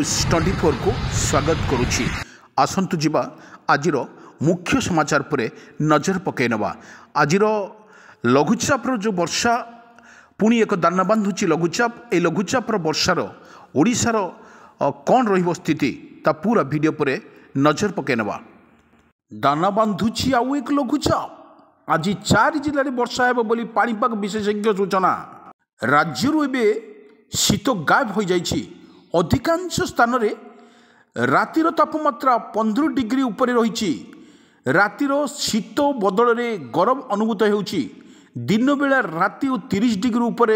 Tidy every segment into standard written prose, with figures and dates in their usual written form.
News 24 को स्वागत करुछि। आसंतु जिबा आजिर मुख्य समाचार पर नजर पकई नवा। आजिर लघुचाप जो वर्षा पुणी एक दाना बांधुची लघुचाप ए लघुचापर वर्षार ओडिशार कौन रहिबो स्थिति ता पूरा वीडियो पर नजर पकई नवा। दाना बांधुची आउ एक लघुचाप आज 4 जिले में वर्षा हेबो बोली पाणीपाग विशेषज्ञ सूचना। राज्यरू एबे शीत गायब हो जाइछि। अधिकांश स्थान रे रातिर तापमात्रा 15 डिग्री उपर रही। रातिर शीत बदल में गरम अनुभूत होउछि। दिन बेला राति 30 डिग्री उपर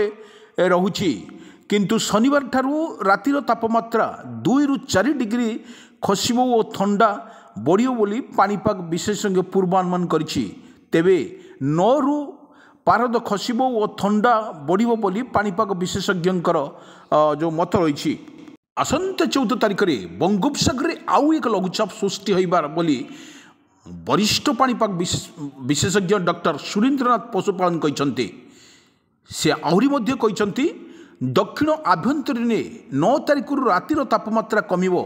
रहुछि, किंतु शनिवार ठारू रातिर तापमात्रा 2 ରୁ 4 डिग्री खसिबो और ठंडा बढ़ियो बोली पाणीपाग विशेषज्ञ पूर्वानुमान करिछि। तेबे 9 ରୁ पारद खसिबो और ठंडा बढ़ियो बोली पाणीपाग विशेषज्ञंकर जो मत रही। आसंता 14 तारिख में बंगोपसागर आउ एक लघुचाप सृष्टि होइबार बोली वरिष्ठ पाणीपाग विशेषज्ञ डॉक्टर सुरेंद्रनाथ पशुपालन कहते। से आहरी मध्य कहते दक्षिण आभ्यंतरीण 9 तारिख रातिर तापमात्रा कमिबो।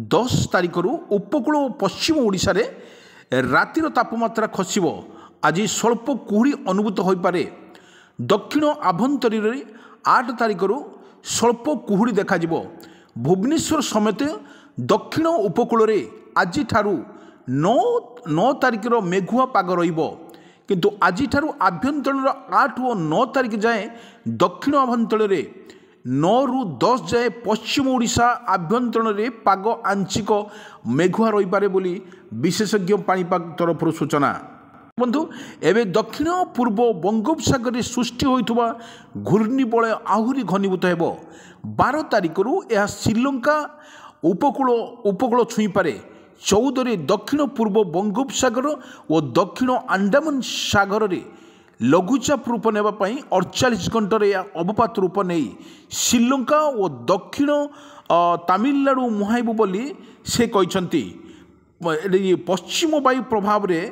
10 तारिख उपकूल और पश्चिम ओडिशा रे रातिर तापमात्रा खसिबो। आज स्वल्प कुहुड़ी अनुभूत हो पारे। दक्षिण आभ्यंतरीण 8 तारिख स्वल्प कुहुड़ी देखा भुवनेश्वर समेत दक्षिण उपकूल रे आज ठारू 9 तारिख मेघुआ पाग रहिबो। किंतु आज ठारू आभ्यंतरीण 8 और 9 तारिख जाए दक्षिण आभ्यंतरीण रे 9 ରୁ 10 जाए पश्चिम ओडिशा आभ्यंतरीण रे पाग आंशिक मेघुआ रही पारे बोली विशेषज्ञ पाणीपाग तरफ सूचना। बंधु एवं दक्षिण पूर्व बंगोपसागर सृष्टि होइथुवा घूर्णिबलय आहुरी घनीभूत हेबो। 12 तारिख यह श्रीलंका उपकूल छुई पारे। 14 रे दक्षिण पूर्व बंगोपसागर और दक्षिण अंडमान सागर रे लघुचाप रूप नेबा पई 48 घंटे अवपात रूप नहीं श्रीलंका और दक्षिण तमिलनाडु मुहाइबो बोली से कहते। पश्चिम वायु प्रभाव रे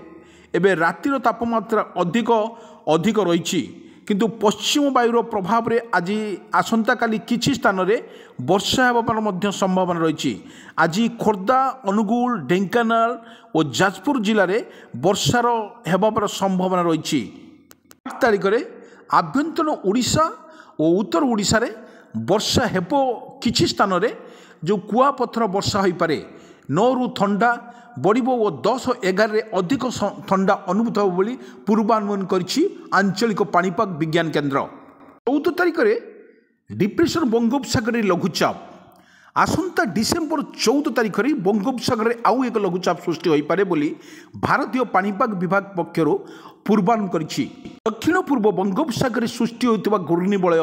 एबे रातिर तापमात्रा अधिक रही, किंतु पश्चिम वायुर प्रभाव रे आज आसंता काली किछि स्थान रे वर्षा हेबार मध्य संभावना रही। आज खोर्धा, अनुगुल, ढेंकानाल और जाजपुर जिले में वर्षार हेबार संभावना रही। 8 तारिख रे आभ्यंतरीण ओडिशा और उत्तर ओडिशा रे वर्षा हेबो। किछि स्थान रे जो कुआपथर वर्षा हो पारे। 9 ରୁ ठंडा बढ़िबो और 10 और 11 रे अधिक ठंडा अनुभूत हो बोली पूर्वानुमान करिछि आंचलिक पाणीपाग विज्ञान केन्द्र। 14 तारिख रे डिप्रेशन बंगोपसागर लघुचाप। आसंता डिसेम्बर 14 तारिख रे बंगोपसागर आउ एक लघुचाप सृष्टि हो पारे बोली भारतीय पाणीपाग विभाग पक्षरु पूर्वानुमान करिछि। दक्षिण पूर्व बंगोपसागर सृष्टि होइतबा घूर्णिबलय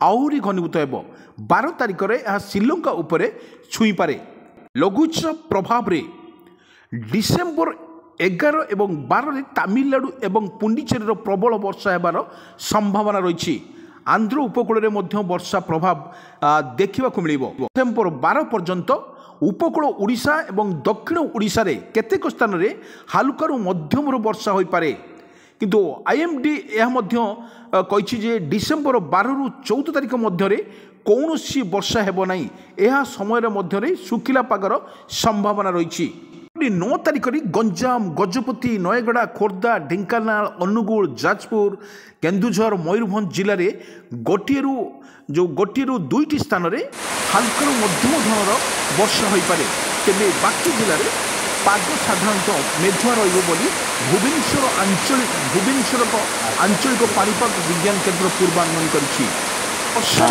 आहुरी घनीभूत हेबो। 12 तारिख रे यह श्रीलंका उपरे छुई पारे। लघुचाप प्रभाव रे डिसेम्बर 11 एवं 12 रे तमिलनाडु एवं पुंडीचेरी प्रबल वर्षा हेबार संभावना रही। आंध्र उपकूल रे मध्य वर्षा प्रभाव देखा मिलिबो। डिसेम्बर 12 पर्यंत उपकूल ओडिशा एवं दक्षिण ओडिशा रे केतेक स्थान रे हालुकारु मध्यम वर्षा हो पारे। किंतु आईएमडी यह मध्य कहिछि जे डिसेम्बर 12 ରୁ 14 तारिख मध्य रे कौनसी वर्षा हेबो नाही। यह समय मध्य रे सुखिला पागर संभावना रही। 9 तारिख रे गंजाम, गजपति, नयगड़ा, खोर्धा, ढेंकानाल, अनुगुल, जाजपुर, केन्दुझर, मयूरभंज जिले में गोटे ରୁ 2ଟି स्थान रे हालका मध्यम धरणर वर्षा हो पारे। तेबे बाकी जिले में पाग साधारणतः मेघुआ रहिबो बोली भुवनेश्वर आंचलिक पाणीपाग विज्ञान केन्द्र पूर्वानुमान करिछि। वर्षा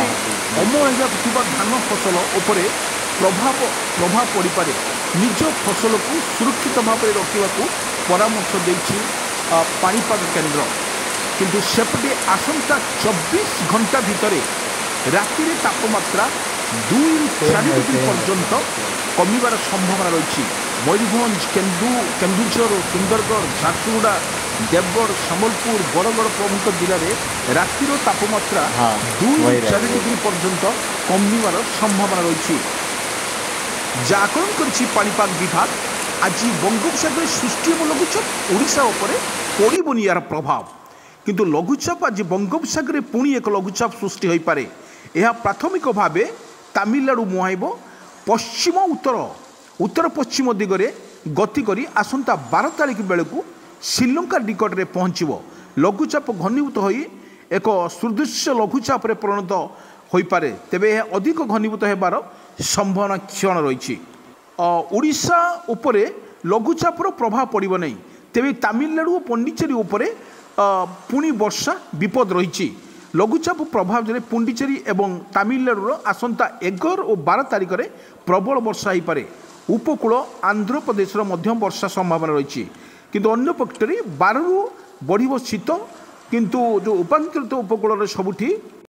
अमल होगा धान फसल उपरे प्रभाव पड़ पारे। निज फसल को सुरक्षित भाव में रखा परामर्श देछि पाणीपाग केन्द्र। किंतु सेपटे आसंता 24 घंटा भितर राति तापमात्रा 2 ରୁ 4 डिग्री पर्यंत कमिबार संभावना रही। मयूरभंज, केन्दुझर, सुंदरगढ़, झारसुगुड़ा, देवगढ़, सम्बलपुर, बरगढ़ प्रमुख जिले में रातिर तापमात्रा 2 ରୁ 4 डिग्री पर्यंत कमिबार संभावना रही। आकलन करिछि पाणीपाग विभाग आज बंगोपसागर सृष्टि और लघुचाप ओडिशा उपरे पड़िबोनी यार प्रभाव। किंतु लघुचाप आज बंगोपसागर पुणी एक लघुचाप सृष्टि हो पारे। यह प्राथमिक भाव तमिलनाडु मुहाइब पश्चिम उत्तर उत्तर पश्चिम दिगरे गति करी आसंता 12 तारिख बेलू श्रीलंका निकट में पहुँचब। लघुचाप घनीभूत हो एक सुदृश्य लघुचाप परिणत हो पारे, तेबे यह अधिक घनीभूत होबार संभावना क्षण रही। ओडिशा उपरे लघुचापर प्रभाव पड़ब नहीं, तेबे तमिलनाडु और पुडुचेरी उपरे पुणी वर्षा विपद रही। लघुचाप प्रभाव में पुडुचेरी एवं तमिलनाडुर आसंता 11 और 12 तारिख में प्रबल वर्षा हो पारे। उपकूल आंध्र प्रदेशर मध्यम वर्षा संभावना रही, किंतु अन्य पक्षरे 12 रु बढ़िब शीत, किंतु जो उपांचलित उपकूल सबुठी